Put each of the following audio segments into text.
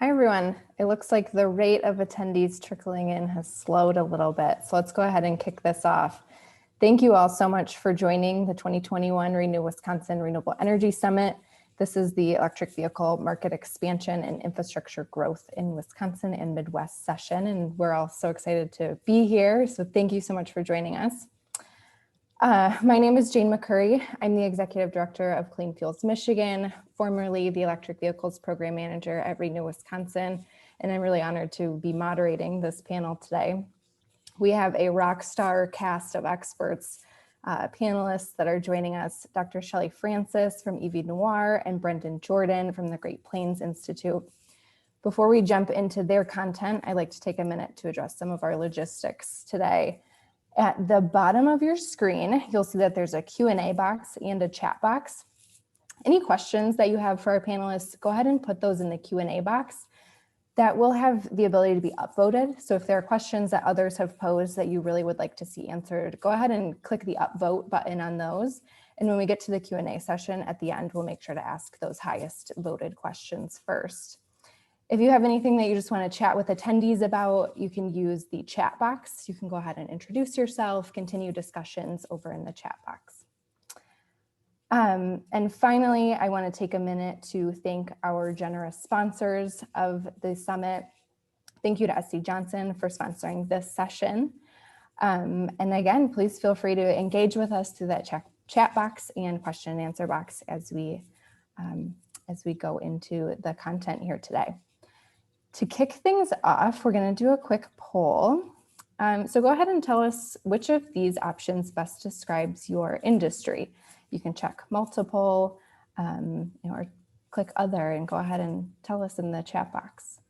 Hi, everyone. It looks like the rate of attendees trickling in has slowed a little bit. So let's go ahead and kick this off. Thank you all so much for joining the 2021 Renew Wisconsin Renewable Energy Summit. This is the electric vehicle market expansion and infrastructure growth in Wisconsin and Midwest session. And we're all so excited to be here. So thank you so much for joining us. My name is Jane McCurry. I'm the Executive Director of Clean Fuels Michigan, formerly the Electric Vehicles Program Manager at Renew Wisconsin, and I'm really honored to be moderating this panel today. We have a rock star cast of experts, panelists that are joining us, Dr. Shelley Francis from EVNoire and Brendan Jordan from the Great Plains Institute. Before we jump into their content, I'd like to take a minute to address some of our logistics today. At the bottom of your screen, you'll see that there's a Q&A box and a chat box. Any questions that you have for our panelists, go ahead and put those in the Q&A box. That will have the ability to be upvoted. So if there are questions that others have posed that you really would like to see answered, go ahead and click the upvote button on those. And when we get to the Q&A session at the end, we'll make sure to ask those highest voted questions first. If you have anything that you just want to chat with attendees about, you can use the chat box. You can go ahead and introduce yourself, continue discussions over in the chat box. And finally, I want to take a minute to thank our generous sponsors of the summit. Thank you to SC Johnson for sponsoring this session. And again, please feel free to engage with us through that chat box and question and answer box as we go into the content here today. To kick things off, we're going to do a quick poll. So go ahead and tell us which of these options best describes your industry. You can check multiple or click other and go ahead and tell us in the chat box.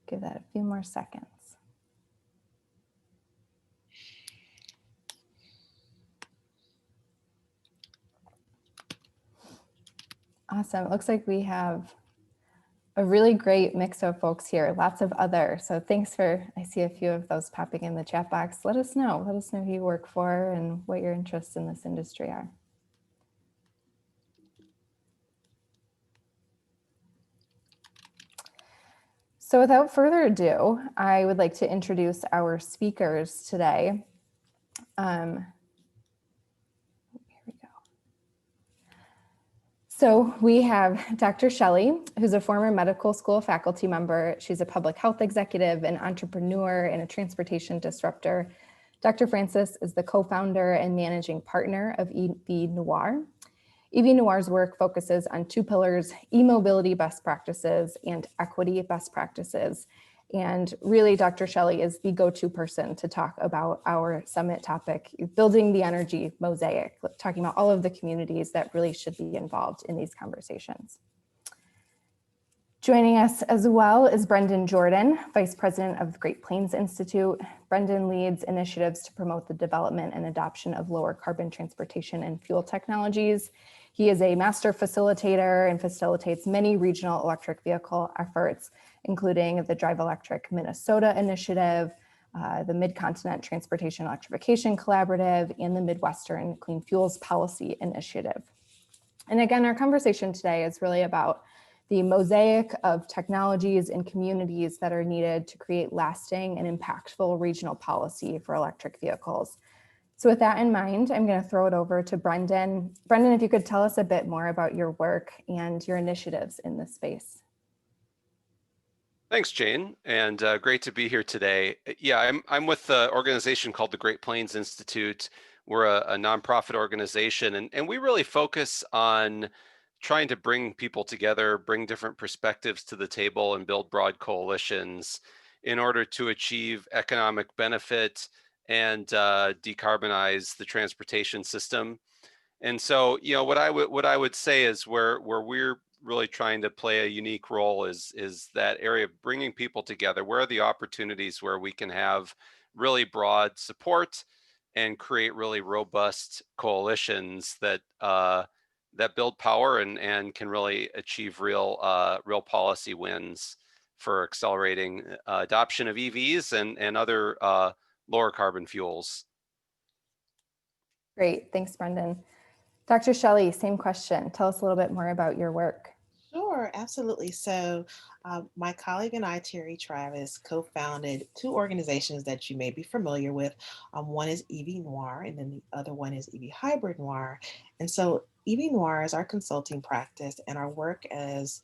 Give that a few more seconds. Awesome. It looks like we have a really great mix of folks here, lots of other. So thanks I see a few of those popping in the chat box. Let us know who you work for and what your interests in this industry are. So without further ado, I would like to introduce our speakers today. So we have Dr. Shelley, who's a former medical school faculty member. She's a public health executive, an entrepreneur, and a transportation disruptor. Dr. Francis is the co-founder and managing partner of EVNoire. EVNoire's work focuses on two pillars: e-mobility best practices and equity best practices. And really, Dr. Shelley is the go-to person to talk about our summit topic, building the energy mosaic, talking about all of the communities that really should be involved in these conversations. Joining us as well is Brendan Jordan, Vice President of the Great Plains Institute. Brendan leads initiatives to promote the development and adoption of lower carbon transportation and fuel technologies. He is a master facilitator and facilitates many regional electric vehicle efforts, including the Drive Electric Minnesota Initiative, the Mid-Continent Transportation Electrification Collaborative, and the Midwestern Clean Fuels Policy Initiative. And again, our conversation today is really about the mosaic of technologies and communities that are needed to create lasting and impactful regional policy for electric vehicles. So with that in mind, I'm going to throw it over to Brendan. Brendan, if you could tell us a bit more about your work and your initiatives in this space. Thanks, Jane, and great to be here today. Yeah, I'm with an organization called the Great Plains Institute. We're a nonprofit organization, and we really focus on trying to bring people together, bring different perspectives to the table, and build broad coalitions in order to achieve economic benefit and decarbonize the transportation system. And so, you know, what I would say is where we're really trying to play a unique role is that area of bringing people together. Where are the opportunities where we can have really broad support and create really robust coalitions that that build power and can really achieve real policy wins for accelerating adoption of EVs and other lower carbon fuels. Great, thanks, Brendan. Dr. Shelley, same question. Tell us a little bit more about your work. Sure, absolutely. So my colleague and I, Terry Travis, co-founded two organizations that you may be familiar with. One is EVNoire, and then the other one is EV Hybrid Noire. And so EVNoire is our consulting practice, and our work, as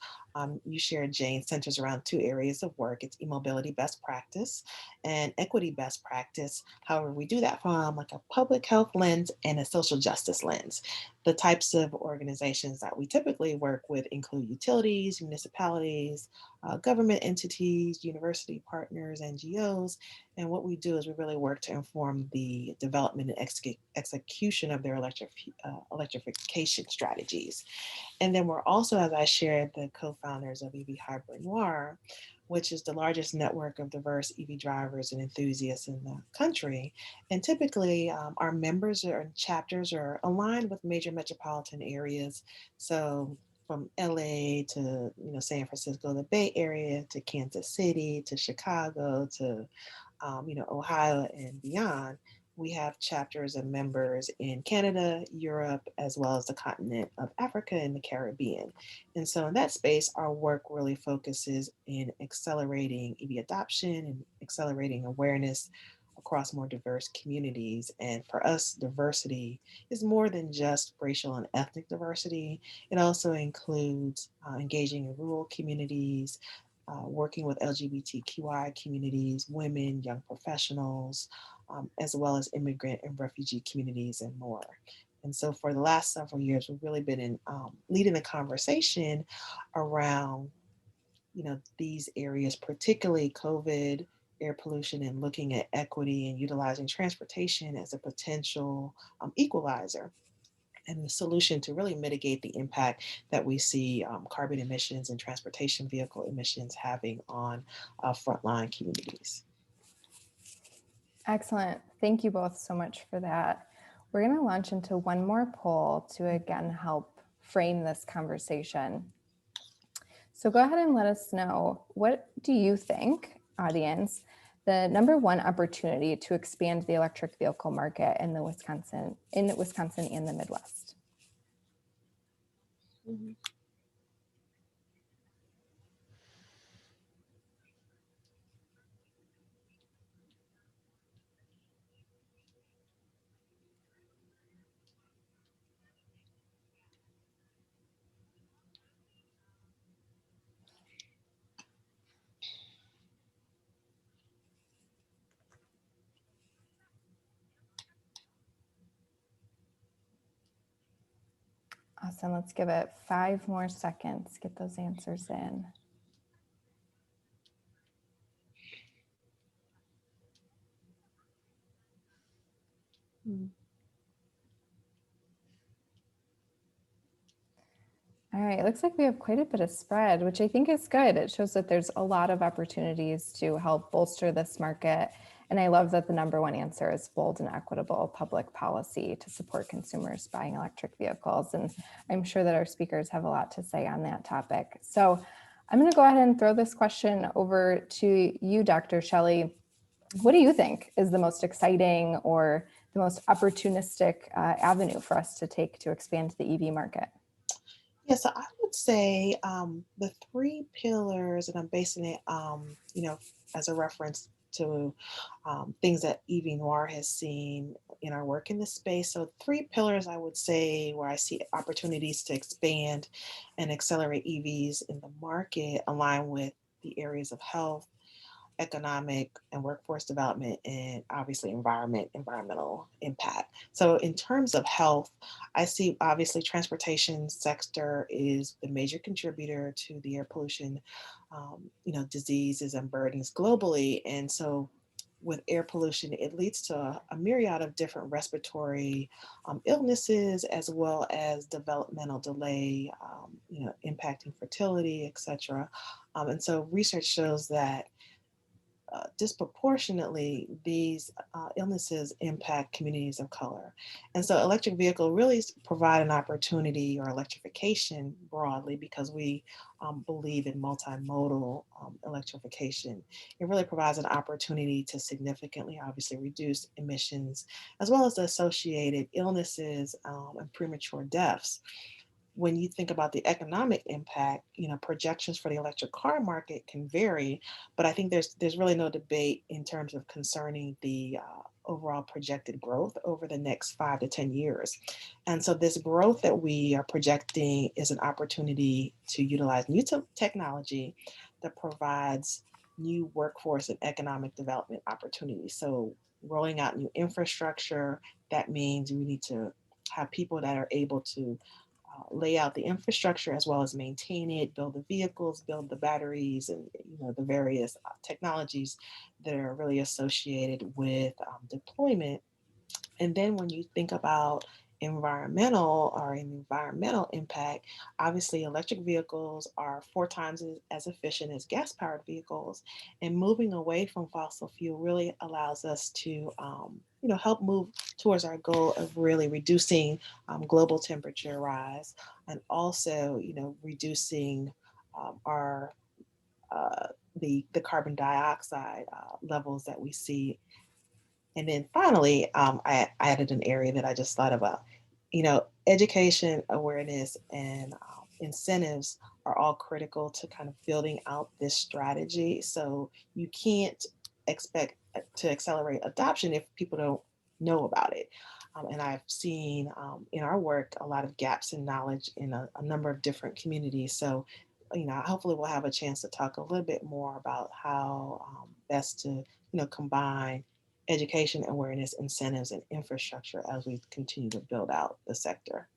you shared, Jane, centers around two areas of work. It's e-mobility best practice and equity best practice. However, we do that from like a public health lens and a social justice lens. The types of organizations that we typically work with include utilities, municipalities, government entities, university partners, NGOs. And what we do is we really work to inform the development and execution of their electrification strategies. And then we're also, as I shared, the co-founders of EV Hybrid Noire, which is the largest network of diverse EV drivers and enthusiasts in the country. And typically our members or chapters are aligned with major metropolitan areas. So from LA to San Francisco, the Bay Area, to Kansas City, to Chicago, to Ohio and beyond. We have chapters and members in Canada, Europe, as well as the continent of Africa and the Caribbean. And so in that space, our work really focuses in accelerating EV adoption and accelerating awareness across more diverse communities. And for us, diversity is more than just racial and ethnic diversity. It also includes engaging in rural communities, working with LGBTQI communities, women, young professionals, as well as immigrant and refugee communities and more. And so for the last several years, we've really been in leading the conversation around, these areas, particularly COVID, air pollution, and looking at equity and utilizing transportation as a potential equalizer and the solution to really mitigate the impact that we see carbon emissions and transportation vehicle emissions having on frontline communities. Excellent. Thank you both so much for that. We're going to launch into one more poll to again help frame this conversation. So go ahead and let us know, what do you think, audience, the number one opportunity to expand the electric vehicle market in Wisconsin and the Midwest? Mm-hmm. Awesome. Let's give it 5 more seconds. Get those answers in. All right, it looks like we have quite a bit of spread, which I think is good. It shows that there's a lot of opportunities to help bolster this market. And I love that the number one answer is bold and equitable public policy to support consumers buying electric vehicles. And I'm sure that our speakers have a lot to say on that topic. So I'm going to go ahead and throw this question over to you, Dr. Shelley. What do you think is the most exciting or the most opportunistic avenue for us to take to expand the EV market? Yeah, so I would say the 3 pillars, and I'm basing it, as a reference to things that EVNoire has seen in our work in this space. So 3 pillars I would say where I see opportunities to expand and accelerate EVs in the market align with the areas of health, economic and workforce development, and obviously environmental impact. So in terms of health, I see obviously transportation sector is the major contributor to the air pollution, diseases and burdens globally. And so with air pollution, it leads to a myriad of different respiratory illnesses, as well as developmental delay, impacting fertility, et cetera. And so research shows that disproportionately, these illnesses impact communities of color. And so electric vehicle really provide an opportunity, or electrification broadly, because we believe in multimodal electrification. It really provides an opportunity to significantly, obviously, reduce emissions, as well as the associated illnesses and premature deaths. When you think about the economic impact, projections for the electric car market can vary, but I think there's really no debate in terms of concerning the overall projected growth over the next 5 to 10 years. And so this growth that we are projecting is an opportunity to utilize new technology that provides new workforce and economic development opportunities. So rolling out new infrastructure, that means we need to have people that are able to lay out the infrastructure as well as maintain it, build the vehicles, build the batteries, and the various technologies that are really associated with deployment. And then when you think about environmental impact, obviously electric vehicles are 4 times as efficient as gas-powered vehicles, and moving away from fossil fuel really allows us to help move towards our goal of really reducing global temperature rise, and also reducing our the carbon dioxide levels that we see. And then finally, I added an area that I just thought about. Education, awareness, and incentives are all critical to kind of building out this strategy. So you can't expect to accelerate adoption if people don't know about it. And I've seen in our work a lot of gaps in knowledge in a number of different communities. So, hopefully we'll have a chance to talk a little bit more about how best to, combine education, awareness, incentives, and infrastructure as we continue to build out the sector.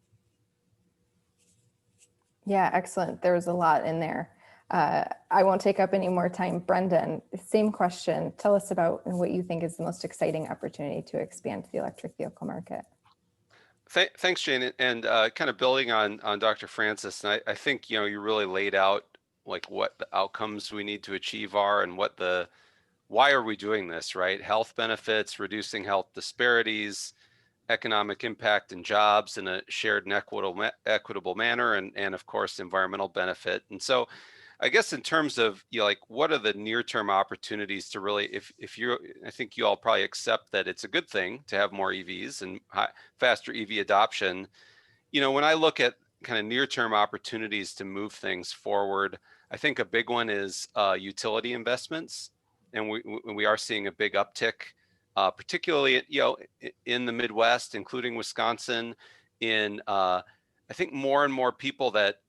Yeah, excellent. There was a lot in there. I won't take up any more time. Brendan, same question. Tell us about what you think is the most exciting opportunity to expand the electric vehicle market. Thanks, Jane. And kind of building on Dr. Francis, and I think, you really laid out like what the outcomes we need to achieve are, and why are we doing this, right? Health benefits, reducing health disparities, economic impact and jobs in a shared and equitable manner, and of course, environmental benefit. And so I guess in terms of, like, what are the near-term opportunities to really, I think you all probably accept that it's a good thing to have more EVs and faster EV adoption. When I look at kind of near-term opportunities to move things forward, I think a big one is utility investments. And we are seeing a big uptick, particularly in the Midwest, including Wisconsin, in I think more and more people that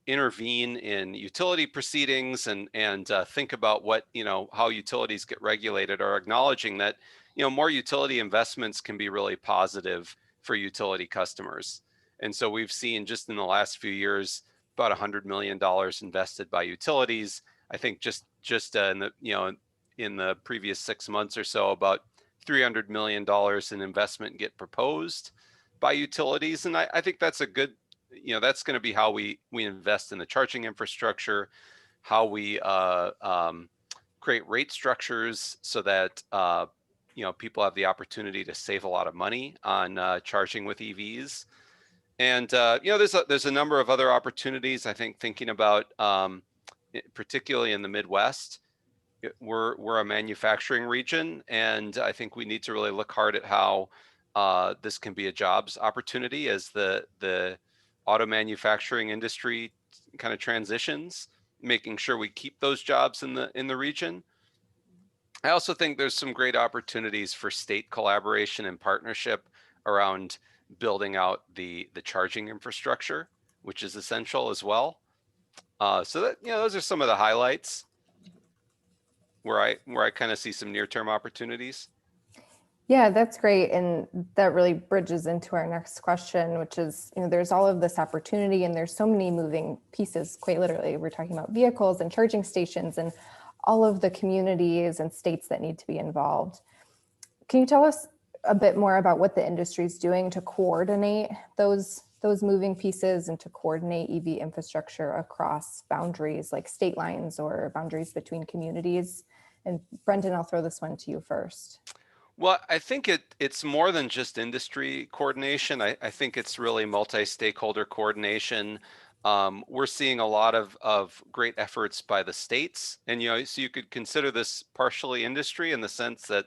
intervene in utility proceedings and think about what how utilities get regulated are acknowledging that more utility investments can be really positive for utility customers. And so we've seen just in the last few years about $100 million invested by utilities. I think just in the in the previous 6 months or so, about $300 million in investment get proposed by utilities. And I think that's a good, that's going to be how we invest in the charging infrastructure, how we create rate structures so that, people have the opportunity to save a lot of money on charging with EVs. And, there's a number of other opportunities, I think, thinking about, particularly in the Midwest. We're a manufacturing region, and I think we need to really look hard at how this can be a jobs opportunity as the auto manufacturing industry kind of transitions, making sure we keep those jobs in the region. I also think there's some great opportunities for state collaboration and partnership around building out the charging infrastructure, which is essential as well. So that those are some of the highlights where I kind of see some near-term opportunities. Yeah, that's great. And that really bridges into our next question, which is, there's all of this opportunity and there's so many moving pieces, quite literally. We're talking about vehicles and charging stations and all of the communities and states that need to be involved. Can you tell us a bit more about what the industry is doing to coordinate those moving pieces and to coordinate EV infrastructure across boundaries like state lines or boundaries between communities? And Brendan, I'll throw this one to you first. Well, I think it's more than just industry coordination. I think it's really multi-stakeholder coordination. We're seeing a lot of great efforts by the states, and so you could consider this partially industry in the sense that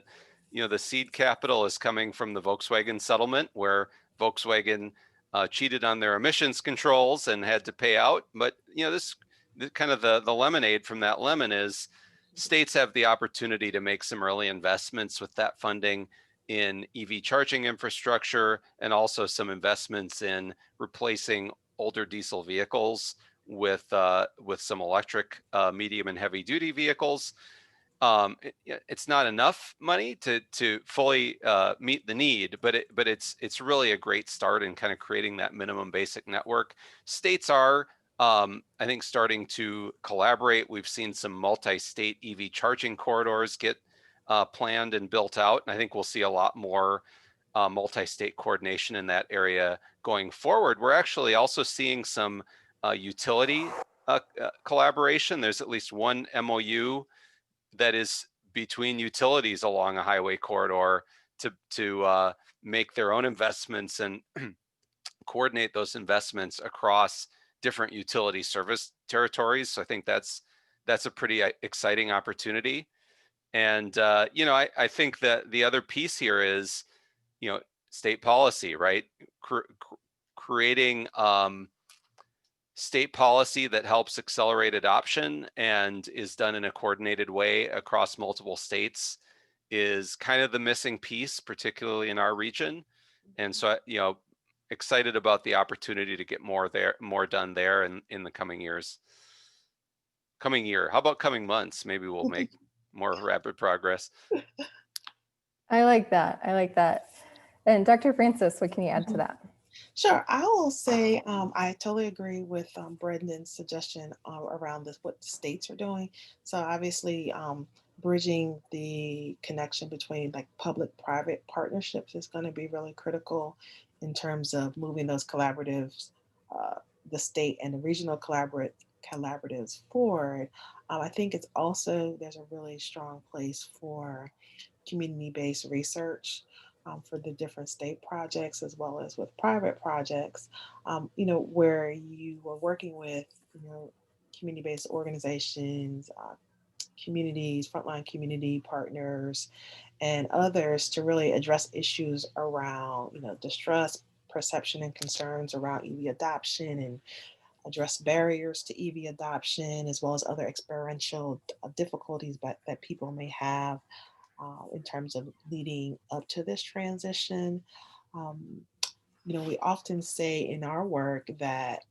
the seed capital is coming from the Volkswagen settlement, where Volkswagen cheated on their emissions controls and had to pay out. But this kind of the lemonade from that lemon is states have the opportunity to make some early investments with that funding in EV charging infrastructure, and also some investments in replacing older diesel vehicles with some electric medium and heavy duty vehicles. It's not enough money to fully meet the need, but it's really a great start in kind of creating that minimum basic network. States are, I think, starting to collaborate. We've seen some multi-state EV charging corridors get planned and built out, and I think we'll see a lot more multi-state coordination in that area going forward. We're actually also seeing some utility collaboration. There's at least one MOU that is between utilities along a highway corridor to make their own investments and coordinate those investments across different utility service territories. So I think that's a pretty exciting opportunity. And I think that the other piece here is state policy, right? Creating state policy that helps accelerate adoption and is done in a coordinated way across multiple states is kind of the missing piece, particularly in our region. And so, excited about the opportunity to get more done there in the coming years. Coming year, how about coming months? Maybe we'll make more rapid progress. I like that. And Dr. Francis, what can you add to that? Sure. I will say I totally agree with Brendan's suggestion around what the states are doing. So obviously, bridging the connection between like public-private partnerships is going to be really critical in terms of moving those collaboratives, the state and the regional collaboratives forward. I think it's also, there's a really strong place for community-based research for the different state projects as well as with private projects, where you were working with, community-based organizations, communities, frontline community partners, and others to really address issues around, distrust, perception, and concerns around EV adoption, and address barriers to EV adoption, as well as other experiential difficulties that people may have in terms of leading up to this transition. We often say in our work that,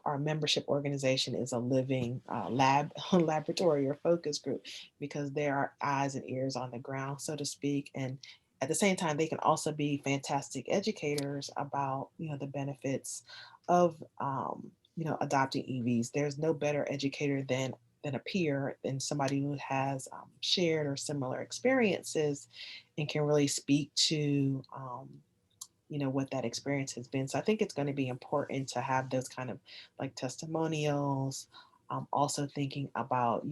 our membership organization is a living laboratory or focus group, because there are eyes and ears on the ground, so to speak. And at the same time, they can also be fantastic educators about, the benefits of, adopting EVs. There's no better educator than a peer, than somebody who has shared or similar experiences and can really speak to, what that experience has been. So I think it's going to be important to have those kind of like testimonials. Also thinking about,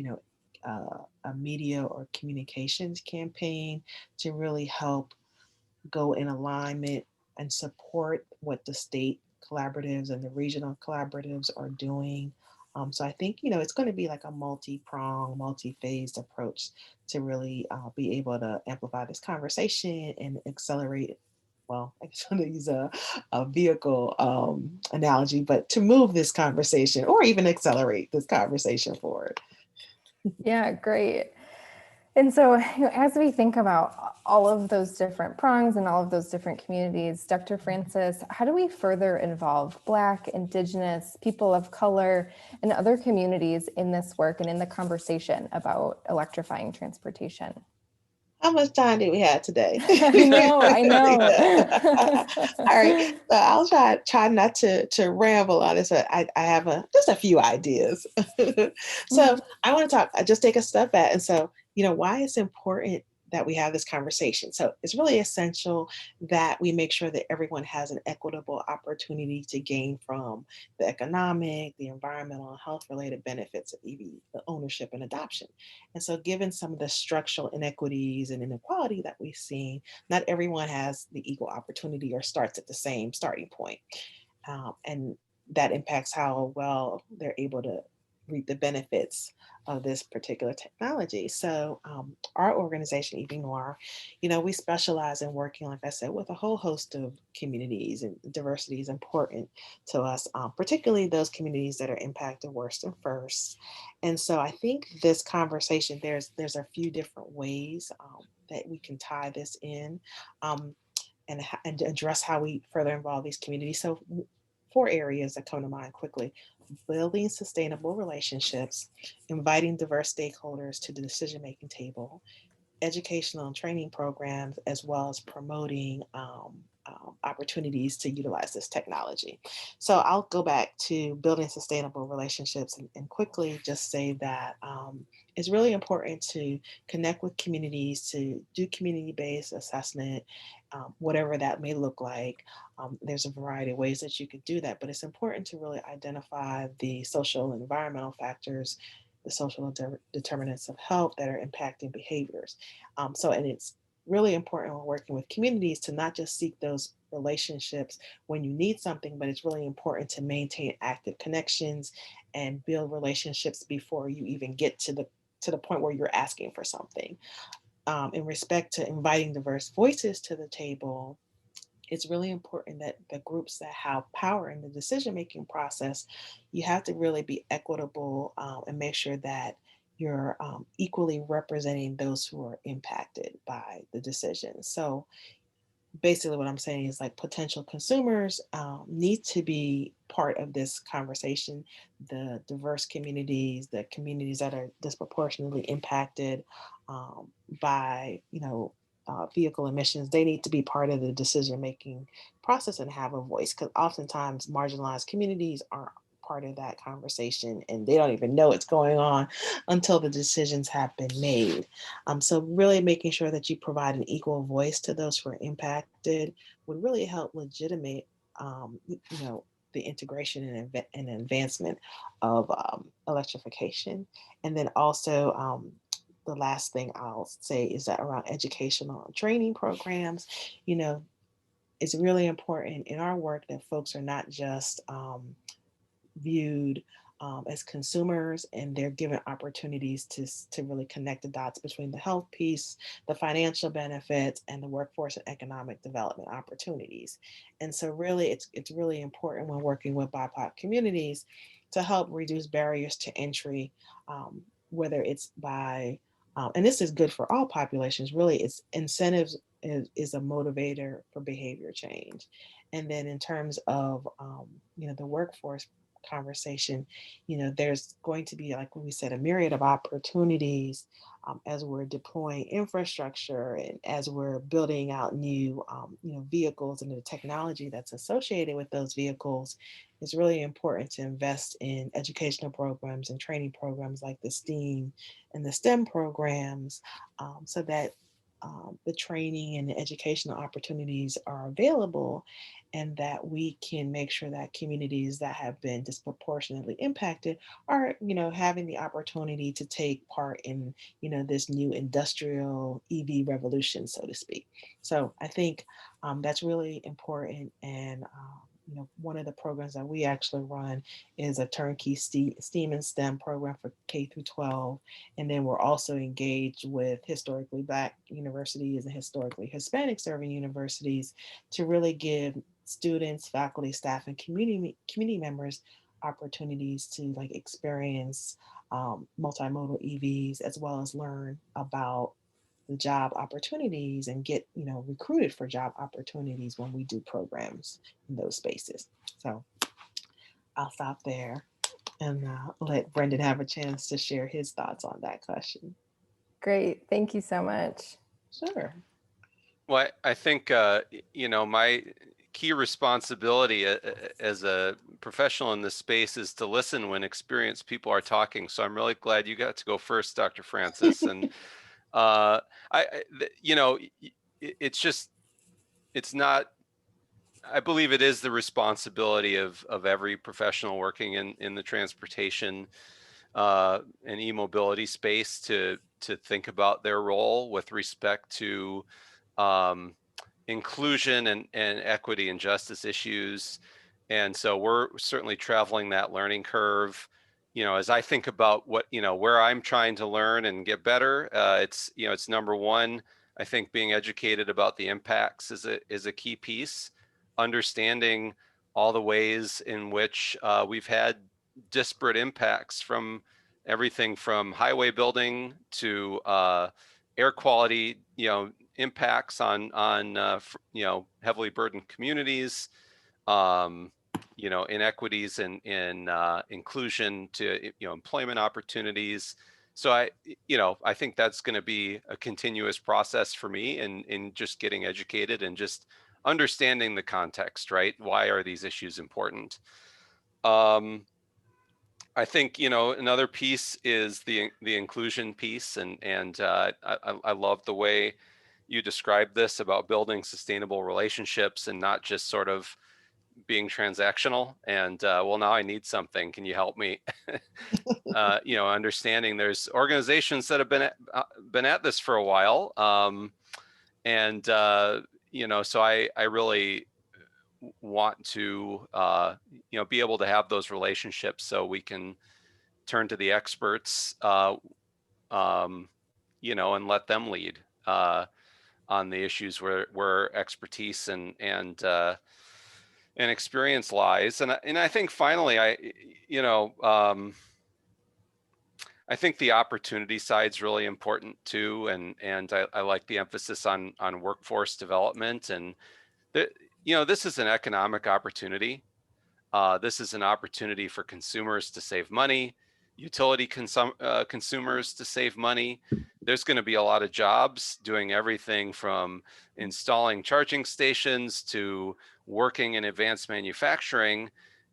a media or communications campaign to really help go in alignment and support what the state collaboratives and the regional collaboratives are doing. So I think, it's going to be like a multi-pronged, multi-phased approach to really be able to amplify this conversation and accelerate. Well, I just want to use a vehicle analogy, but to move this conversation or even accelerate this conversation forward. Yeah, great. And so, as we think about all of those different prongs and all of those different communities, Dr. Francis, how do we further involve Black, Indigenous, people of color, and other communities in this work and in the conversation about electrifying transportation? How much time do we have today? I know. All right, so I'll try not to ramble on this. But I have just a few ideas. So I want to just take a step back. And so, why it's important that we have this conversation. So it's really essential that we make sure that everyone has an equitable opportunity to gain from the economic, the environmental, and health related benefits of EV ownership and adoption. And so, given some of the structural inequities and inequality that we've seen, not everyone has the equal opportunity or starts at the same starting point. And that impacts how well they're able to reap the benefits of this particular technology. So our organization, EVNoire, we specialize in working, like I said, with a whole host of communities, and diversity is important to us, particularly those communities that are impacted worst and first. And so I think this conversation, there's a few different ways that we can tie this in. And address how we further involve these communities. So, four areas that come to mind quickly: building sustainable relationships, inviting diverse stakeholders to the decision making table, educational and training programs, as well as promoting opportunities to utilize this technology. So I'll go back to building sustainable relationships and quickly just say that it's really important to connect with communities, to do community-based assessment, whatever that may look like. There's a variety of ways that you could do that, but it's important to really identify the social and environmental factors, the social determinants of health that are impacting behaviors. And it's really important when working with communities to not just seek those relationships when you need something, but it's really important to maintain active connections and build relationships before you even get to the point where you're asking for something. In respect to inviting diverse voices to the table, it's really important that the groups that have power in the decision-making process, you have to really be equitable and make sure that you're equally representing those who are impacted by the decision. So basically what I'm saying is like potential consumers need to be part of this conversation. The diverse communities, the communities that are disproportionately impacted by, vehicle emissions, they need to be part of the decision making process and have a voice, because oftentimes marginalized communities aren't part of that conversation and they don't even know it's going on until the decisions have been made. So really making sure that you provide an equal voice to those who are impacted would really help legitimate, the integration and advancement of electrification. And then also, the last thing I'll say is that around educational and training programs, you know, it's really important in our work that folks are not just viewed as consumers, and they're given opportunities to really connect the dots between the health piece, the financial benefits, and the workforce and economic development opportunities. And so really it's really important when working with BIPOC communities to help reduce barriers to entry, whether it's by and this is good for all populations, really. It's incentives is a motivator for behavior change. And then in terms of the workforce conversation, there's going to be, like we said, a myriad of opportunities as we're deploying infrastructure and as we're building out new vehicles, and the technology that's associated with those vehicles. It's really important to invest in educational programs and training programs like the STEAM and the STEM programs, so that the training and the educational opportunities are available, and that we can make sure that communities that have been disproportionately impacted are, having the opportunity to take part in, this new industrial EV revolution, so to speak. So I think that's really important. And one of the programs that we actually run is a turnkey STEAM and STEM program for K through 12. And then we're also engaged with historically Black universities and historically Hispanic serving universities to really give students, faculty, staff, and community members opportunities to experience multimodal EVs, as well as learn about the job opportunities and get recruited for job opportunities when we do programs in those spaces. So I'll stop there and let Brendan have a chance to share his thoughts on that question. Great. Thank you so much. Sure. Well, I think, my key responsibility as a professional in this space is to listen when experienced people are talking. So I'm really glad you got to go first, Dr. Francis. And You know, it's just, it's not, I believe it is the responsibility of every professional working in the transportation and e-mobility space to think about their role with respect to um, inclusion and equity and justice issues. And so we're certainly traveling that learning curve. You know, as I think about what, you know, where I'm trying to learn and get better, it's, you know, it's number one. I think being educated about the impacts is a key piece. Understanding all the ways in which we've had disparate impacts from everything from highway building to air quality, you know, impacts on you know, heavily burdened communities, um, you know, inequities in inclusion to, you know, employment opportunities. So you know, I think that's going to be a continuous process for me in just getting educated and just understanding the context, right? Why are these issues important? I think, you know, another piece is the inclusion piece, and I love the way you described this about building sustainable relationships and not just sort of being transactional. And well, now I need something. Can you help me? You know, understanding there's organizations that have been at this for a while, and you know, so I really want to you know, be able to have those relationships so we can turn to the experts, you know, and let them lead on the issues where expertise and experience lies. And I think finally, you know, I think the opportunity side is really important too, and I like the emphasis on workforce development. And the, you know, this is an economic opportunity. This is an opportunity for consumers to save money, utility consumers to save money. There's going to be a lot of jobs doing everything from installing charging stations to working in advanced manufacturing.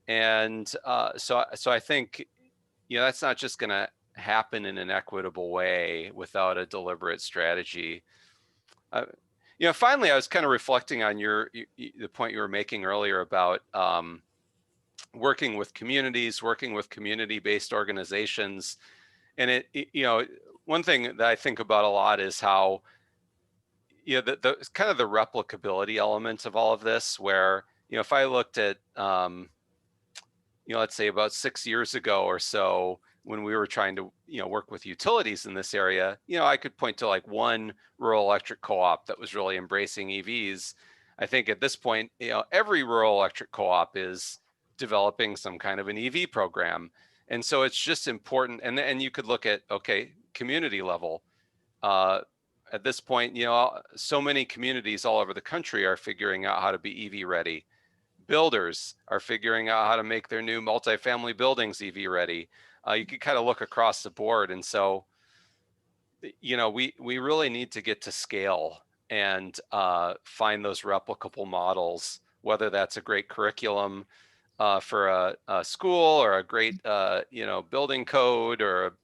And so I think, you know, that's not just going to happen in an equitable way without a deliberate strategy. You know, finally, I was kind of reflecting on the point you were making earlier about working with communities, working with community-based organizations. And you know, one thing that I think about a lot is how, you know, the kind of the replicability element of all of this, where, you know, if I looked at, you know, let's say about 6 years ago or so, when we were trying to, you know, work with utilities in this area, you know, I could point to like one rural electric co-op that was really embracing EVs. I think at this point, you know, every rural electric co-op is developing some kind of an EV program. And so it's just important. And you could look at, okay, community level. At this point, you know, so many communities all over the country are figuring out how to be EV ready. Builders are figuring out how to make their new multifamily buildings EV ready. You can kind of look across the board. And so, you know, we really need to get to scale and find those replicable models, whether that's a great curriculum for a school, or a great, you know, building code, or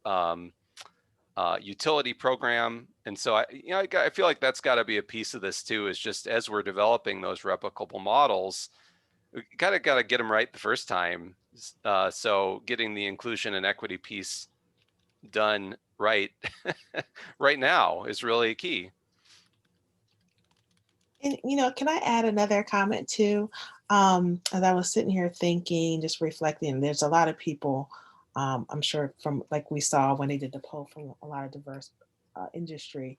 utility program. And so you know, I feel like that's got to be a piece of this too, is just as we're developing those replicable models, we gotta get them right the first time. So getting the inclusion and equity piece done right right now is really key. And you know, can I add another comment too? As I was sitting here thinking, just reflecting, there's a lot of people, I'm sure from like we saw when they did the poll, from a lot of diverse industry,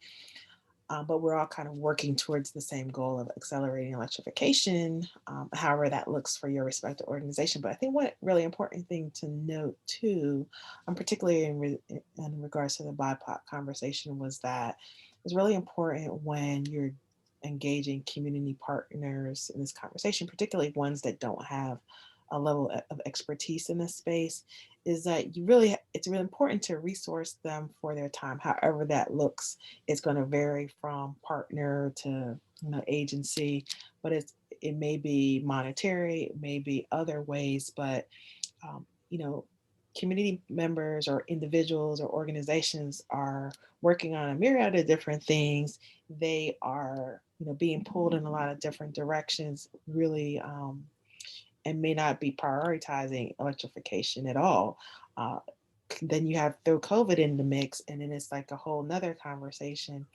but we're all kind of working towards the same goal of accelerating electrification, however that looks for your respective organization. But I think one really important thing to note too, particularly in regards to the BIPOC conversation, was that it's really important when you're engaging community partners in this conversation, particularly ones that don't have a level of expertise in this space, is that it's really important to resource them for their time. However that looks, it's going to vary from partner to, you know, agency, but it may be monetary, it may be other ways, but you know, community members or individuals or organizations are working on a myriad of different things. They are, being pulled in a lot of different directions, really, and may not be prioritizing electrification at all. Then you have throw COVID in the mix, and then it's like a whole nother conversation.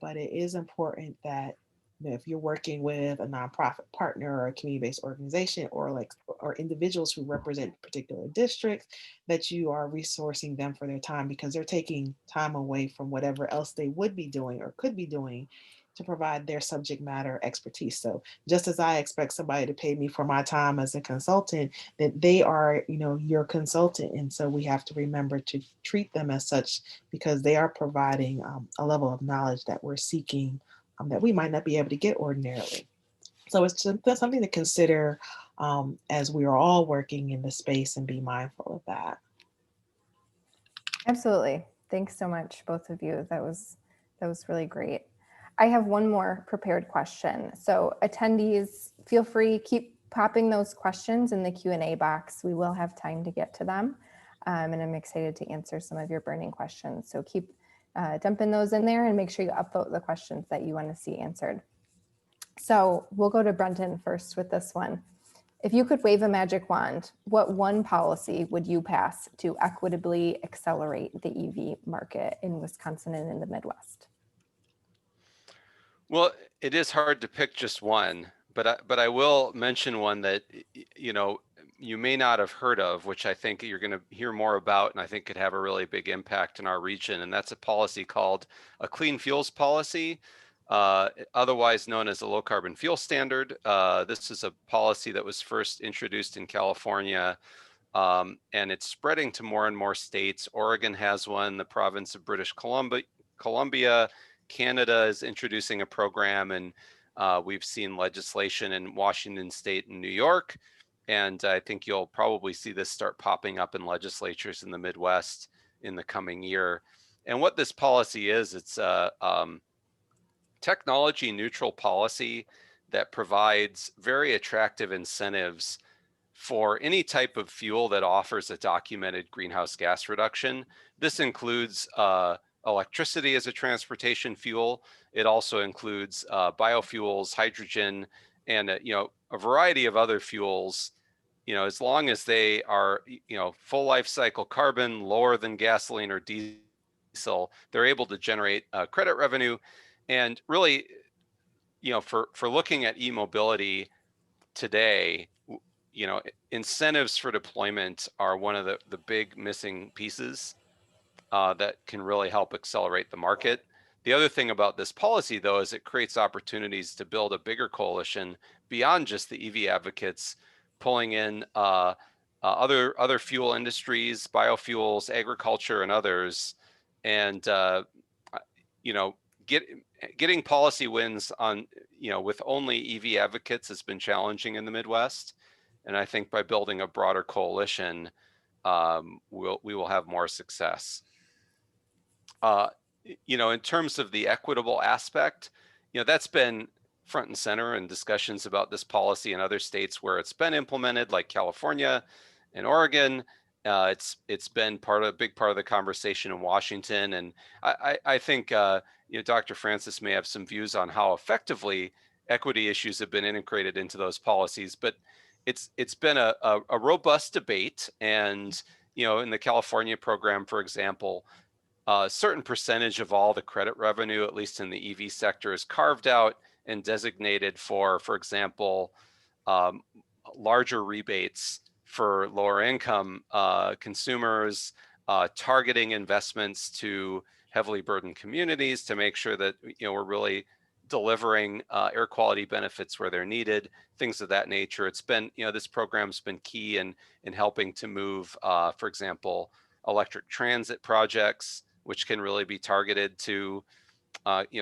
But it is important that, if you're working with a nonprofit partner or a community-based organization, or individuals who represent particular districts, that you are resourcing them for their time, because they're taking time away from whatever else they would be doing or could be doing to provide their subject matter expertise. So just as I expect somebody to pay me for my time as a consultant, that they are, your consultant. And so we have to remember to treat them as such, because they are providing a level of knowledge that we're seeking, that we might not be able to get ordinarily. So it's just something to consider as we are all working in the space, and be mindful of that. Absolutely. Thanks so much, both of you. That was really great. I have one more prepared question. So attendees, feel free, keep popping those questions in the Q&A box. We will have time to get to them. And I'm excited to answer some of your burning questions. So keep dumping those in there, and make sure you upvote the questions that you want to see answered. So we'll go to Brendan first with this one. If you could wave a magic wand, what one policy would you pass to equitably accelerate the EV market in Wisconsin and in the Midwest? Well, it is hard to pick just one, but I will mention one that you may not have heard of, which I think you're going to hear more about, and I think could have a really big impact in our region. And that's a policy called a clean fuels policy, otherwise known as a low carbon fuel standard. This is a policy that was first introduced in California, and it's spreading to more and more states. Oregon has one, the province of British Columbia, Canada is introducing a program, and we've seen legislation in Washington State and New York. And I think you'll probably see this start popping up in legislatures in the Midwest in the coming year. And what this policy is, it's a technology neutral policy that provides very attractive incentives for any type of fuel that offers a documented greenhouse gas reduction. This includes electricity as a transportation fuel. It also includes biofuels, hydrogen, and a variety of other fuels. As long as they are full life cycle carbon, lower than gasoline or diesel, they're able to generate credit revenue. And really, for looking at e-mobility today, incentives for deployment are one of the big missing pieces that can really help accelerate the market. The other thing about this policy, though, is it creates opportunities to build a bigger coalition beyond just the EV advocates, pulling in other fuel industries, biofuels, agriculture, and others. And getting policy wins on with only EV advocates has been challenging in the Midwest. And I think by building a broader coalition, we will have more success. In terms of the equitable aspect, that's been front and center in discussions about this policy in other states where it's been implemented, like California and Oregon. It's been a big part of the conversation in Washington, and I think Dr. Francis may have some views on how effectively equity issues have been integrated into those policies. But it's been a robust debate, and in the California program, for example, a certain percentage of all the credit revenue, at least in the EV sector, is carved out and designated for example, larger rebates for lower income consumers, targeting investments to heavily burdened communities to make sure that we're really delivering air quality benefits where they're needed, things of that nature. It's been, this program's been key in helping to move, for example, electric transit projects, which can really be targeted to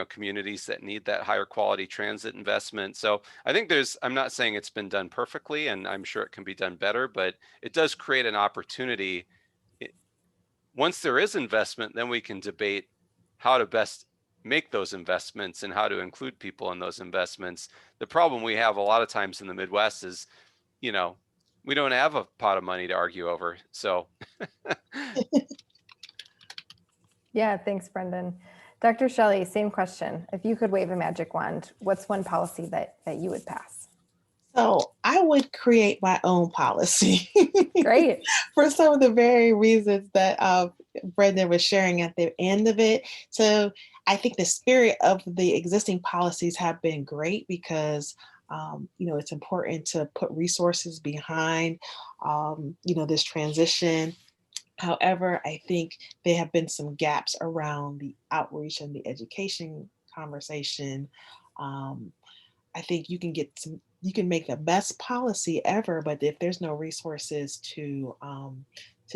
communities that need that higher quality transit investment. So I think I'm not saying it's been done perfectly, and I'm sure it can be done better, but it does create an opportunity. Once there is investment, then we can debate how to best make those investments and how to include people in those investments. The problem we have a lot of times in the Midwest is, We don't have a pot of money to argue over. So Yeah, thanks, Brendan. Dr. Shelley, same question. If you could wave a magic wand, what's one policy that you would pass? So I would create my own policy Great. for some of the very reasons that Brendan was sharing at the end of it. So I think the spirit of the existing policies have been great because it's important to put resources behind this transition. However, I think there have been some gaps around the outreach and the education conversation. Um, I think you can make the best policy ever, but if there's no resources to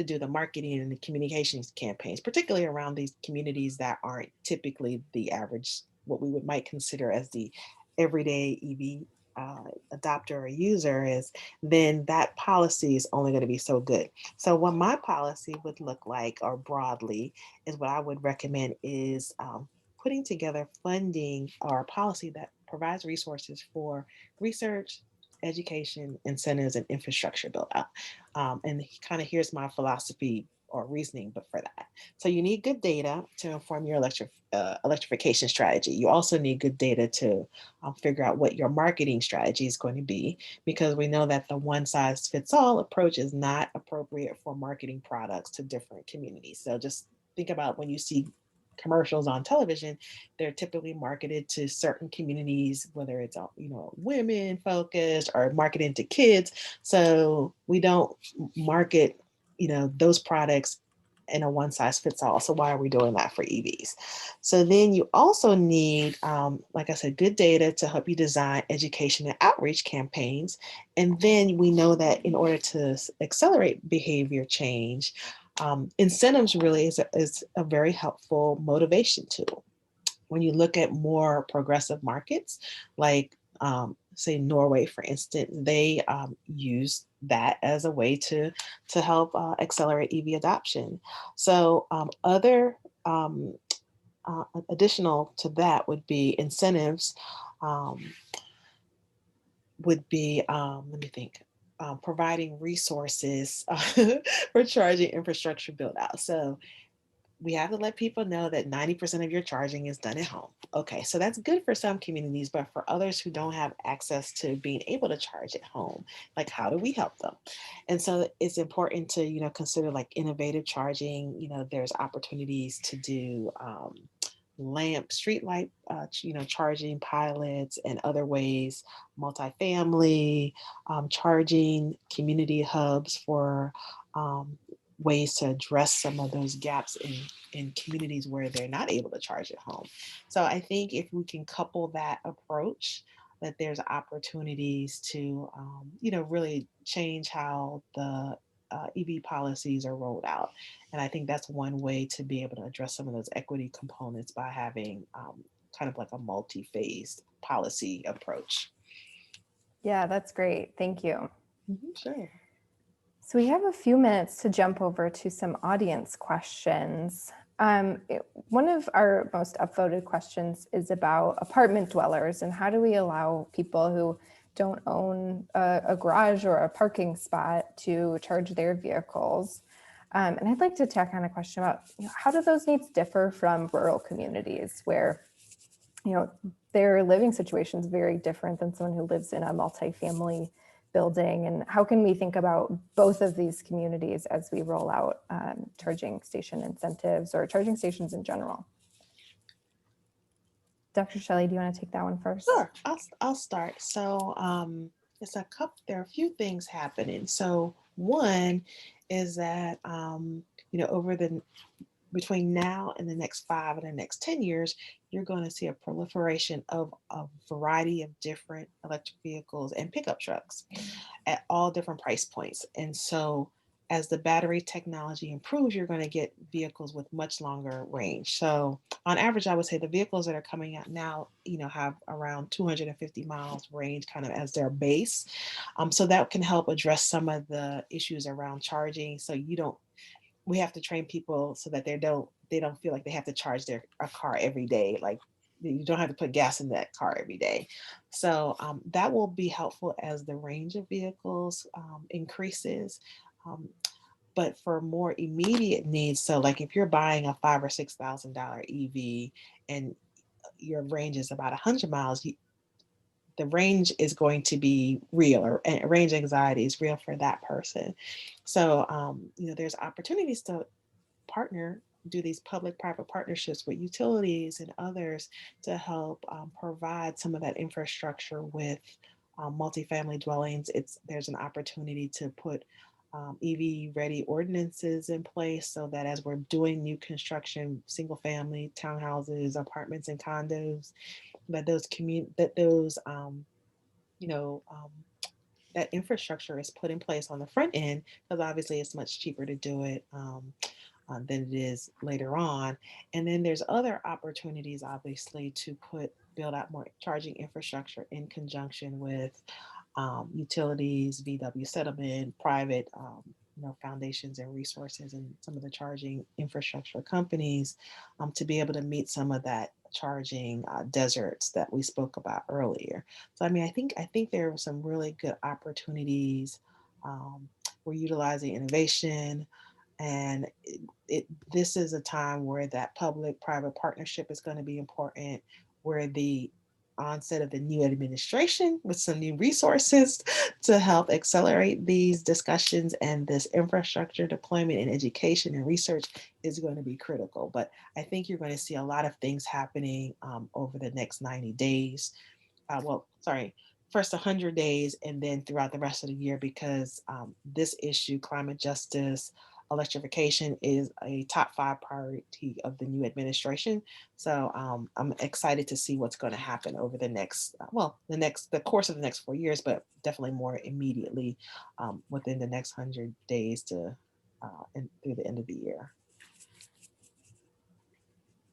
do the marketing and the communications campaigns, particularly around these communities that aren't typically the average, what we might consider as the everyday EV adopter or user is, then that policy is only going to be so good. So what my policy would look like, or broadly, is what I would recommend is putting together funding or a policy that provides resources for research, education, incentives, and infrastructure build out. And kind of here's my philosophy or reasoning, but for that. So you need good data to inform your electrification strategy. You also need good data to figure out what your marketing strategy is going to be, because we know that the one size fits all approach is not appropriate for marketing products to different communities. So just think about when you see commercials on television, they're typically marketed to certain communities, whether it's women focused or marketed to kids. So we don't market those products in a one size fits all. So why are we doing that for EVs? So then you also need, like I said, good data to help you design education and outreach campaigns. And then we know that in order to accelerate behavior change, incentives really is a very helpful motivation tool. When you look at more progressive markets, like say Norway, for instance, they use that as a way to help accelerate EV adoption. So other additional to that would be incentives. Would be let me think. Providing resources for charging infrastructure build out. So we have to let people know that 90% of your charging is done at home. Okay, so that's good for some communities, but for others who don't have access to being able to charge at home, like how do we help them? And so it's important to, consider like innovative charging. There's opportunities to do street light, charging pilots and other ways, multifamily, charging community hubs for ways to address some of those gaps in communities where they're not able to charge at home. So I think if we can couple that approach, that there's opportunities to, really change how the EV policies are rolled out. And I think that's one way to be able to address some of those equity components by having kind of like a multi-phased policy approach. Yeah, that's great. Thank you. Sure. So we have a few minutes to jump over to some audience questions. One of our most upvoted questions is about apartment dwellers and how do we allow people who don't own a garage or a parking spot to charge their vehicles. And I'd like to tack on a question about how do those needs differ from rural communities where their living situation is very different than someone who lives in a multifamily building, and how can we think about both of these communities as we roll out charging station incentives or charging stations in general? Dr. Shelley, do you want to take that one first? Sure, I'll start. So there are a few things happening. So one is that between now and the next 5 and the next 10 years, you're going to see a proliferation of a variety of different electric vehicles and pickup trucks at all different price points. And so as the battery technology improves, you're going to get vehicles with much longer range. So on average, I would say the vehicles that are coming out now, have around 250 miles range kind of as their base. So that can help address some of the issues around charging. So we have to train people so that they don't feel like they have to charge a car every day. Like you don't have to put gas in that car every day. So that will be helpful as the range of vehicles increases. Um, but for more immediate needs, so like if you're buying a $5,000 or $6,000 EV and your range is about 100 miles, the range is going to be real, or range anxiety is real for that person. So, there's opportunities to partner, do these public-private partnerships with utilities and others to help provide some of that infrastructure with multifamily dwellings. There's an opportunity to put EV-ready ordinances in place so that as we're doing new construction, single-family townhouses, apartments, and condos, that that infrastructure is put in place on the front end, because obviously it's much cheaper to do it than it is later on. And then there's other opportunities, obviously, to build out more charging infrastructure in conjunction with utilities, VW settlement, private foundations and resources, and some of the charging infrastructure companies to be able to meet some of that charging deserts that we spoke about earlier. So I mean, I think there are some really good opportunities. We're utilizing innovation, and this is a time where that public-private partnership is going to be important, where the onset of the new administration with some new resources to help accelerate these discussions and this infrastructure deployment in education and research is going to be critical. But I think you're going to see a lot of things happening over the next 90 days. First 100 days and then throughout the rest of the year, because this issue, climate justice, electrification, is a top 5 priority of the new administration. So I'm excited to see what's going to happen over the course of the next 4 years, but definitely more immediately within the next 100 days and through the end of the year.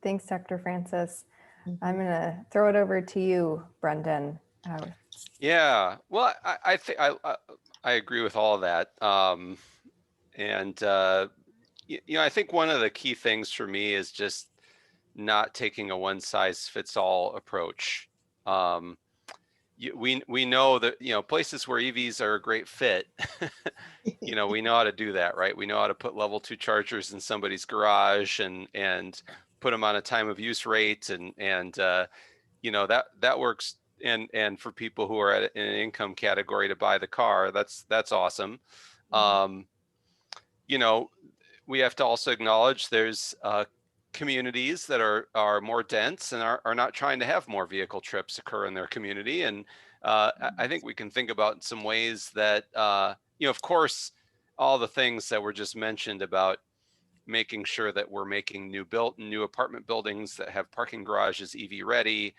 Thanks, Dr. Francis. Mm-hmm. I'm going to throw it over to you, Brendan. Yeah, well, I think I agree with all of that. I think one of the key things for me is just not taking a one-size-fits-all approach. We know that, places where EVs are a great fit, we know how to do that, right? We know how to put level 2 chargers in somebody's garage and put them on a time of use rate, and that works. And for people who are in an income category to buy the car, that's awesome. We have to also acknowledge there's communities that are more dense and are not trying to have more vehicle trips occur in their community. And I think we can think about some ways that, of course, all the things that were just mentioned about making sure that we're making new apartment buildings that have parking garages EV ready.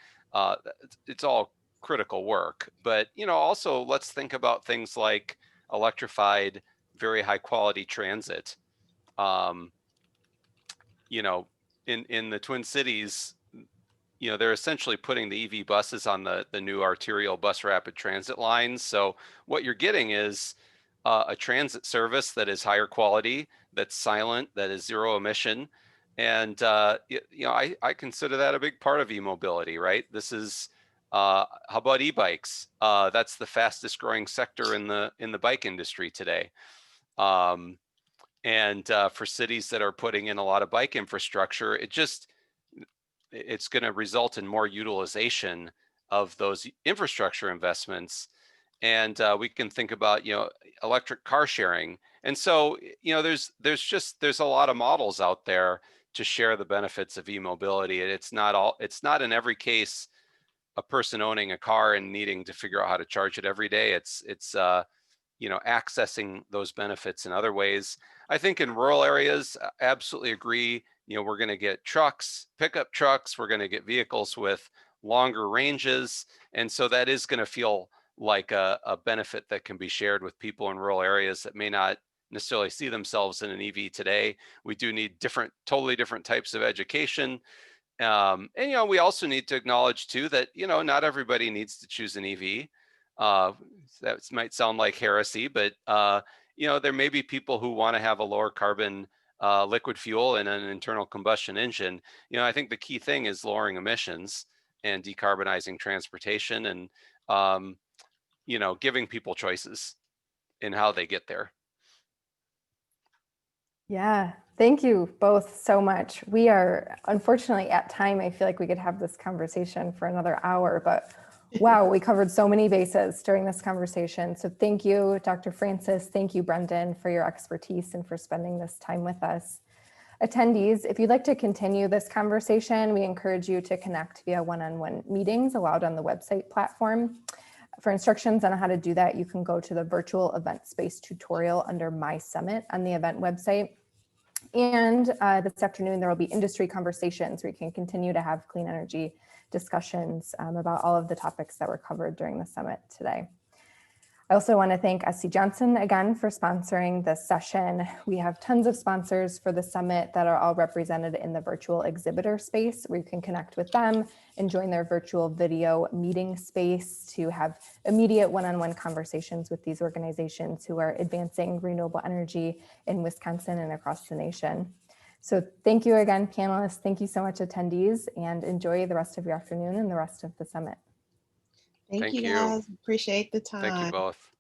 It's all critical work, but also let's think about things like electrified, very high quality transit. In the Twin Cities, they're essentially putting the EV buses on the new arterial bus rapid transit lines. So what you're getting is a transit service that is higher quality, that's silent, that is zero emission. And, I consider that a big part of e-mobility, right? This is, how about e-bikes? That's the fastest growing sector in the bike industry today. For cities that are putting in a lot of bike infrastructure, it's going to result in more utilization of those infrastructure investments. And we can think about, electric car sharing. And so, there's a lot of models out there to share the benefits of e-mobility. And it's not in every case a person owning a car and needing to figure out how to charge it every day. It's accessing those benefits in other ways. I think in rural areas, absolutely agree. We're going to get trucks, pickup trucks. We're going to get vehicles with longer ranges. And so that is going to feel like a benefit that can be shared with people in rural areas that may not necessarily see themselves in an EV today. We do need totally different types of education. We also need to acknowledge too that, not everybody needs to choose an EV. That might sound like heresy, but there may be people who want to have a lower carbon liquid fuel and an internal combustion engine. I think the key thing is lowering emissions. and decarbonizing transportation, and giving people choices in how they get there. Yeah, thank you both so much. We are unfortunately at time. I feel like we could have this conversation for another hour, but wow, we covered so many bases during this conversation. So thank you, Dr. Francis. Thank you, Brendan, for your expertise and for spending this time with us. Attendees, if you'd like to continue this conversation, we encourage you to connect via one-on-one meetings allowed on the website platform. For instructions on how to do that, you can go to the virtual event space tutorial under My Summit on the event website. And this afternoon, there will be industry conversations where you can continue to have clean energy discussions about all of the topics that were covered during the summit today. I also want to thank SC Johnson again for sponsoring this session. We have tons of sponsors for the summit that are all represented in the virtual exhibitor space, where you can connect with them and join their virtual video meeting space to have immediate one-on-one conversations with these organizations who are advancing renewable energy in Wisconsin and across the nation. So thank you again, panelists. Thank you so much, attendees, and enjoy the rest of your afternoon and the rest of the summit. Thank you, guys. Appreciate the time. Thank you both.